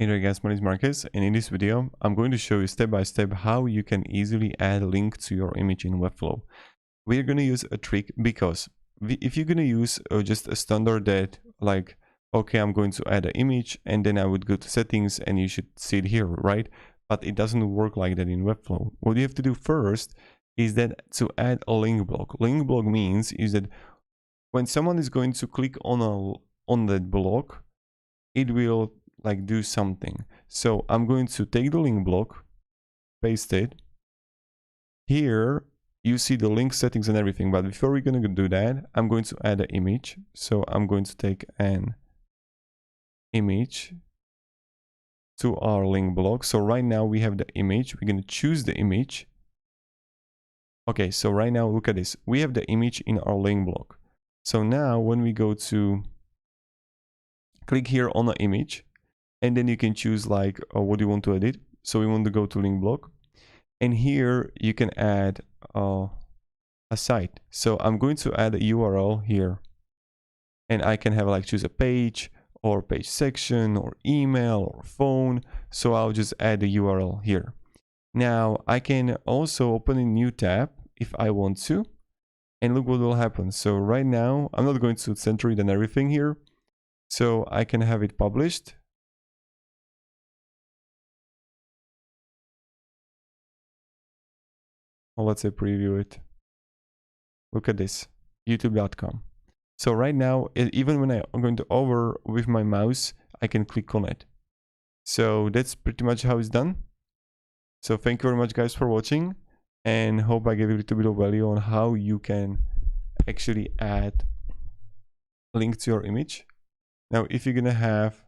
Hey there guys, my name is Marcus, and in this video I'm going to show you step by step how you can easily add a link to your image in Webflow. We're going to use a trick because if you're going to use just a standard that like, okay, I'm going to add an image and then I would go to settings and you should see it here, right? But it doesn't work like that in Webflow. What you have to do first is that to add a link block. Link block means is that when someone is going to click on that block, it will like do something. So I'm going to take the link block, paste it. Here you see the link settings and everything, but before we're going to do that, I'm going to add an image. So I'm going to take an image to our link block. So right now we have the image. We're going to choose the image. Okay, so right now look at this. We have the image in our link block. So now when we go to click here on the image, and then you can choose like what do you want to edit. So we want to go to link block, and here you can add a site. So I'm going to add a URL here, and I can have like choose a page or page section or email or phone. So I'll just add the URL here. Now I can also open a new tab if I want to, and look what will happen. So right now I'm not going to center it and everything here, so I can have it published. Or let's say preview it. Look at this, youtube.com. So right now, even when I'm going to hover with my mouse, I can click on it. So that's pretty much how it's done. So thank you very much guys for watching, and hope I gave you a little bit of value on how you can actually add a link to your image. Now, if you're gonna have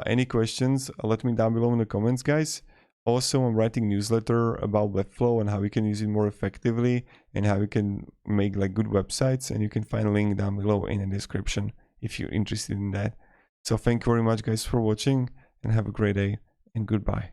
any questions, let me down below in the comments, guys. Also, I'm writing newsletter about Webflow and how you can use it more effectively and how you can make like good websites, and you can find a link down below in the description if you're interested in that. So thank you very much guys for watching, and have a great day, and goodbye.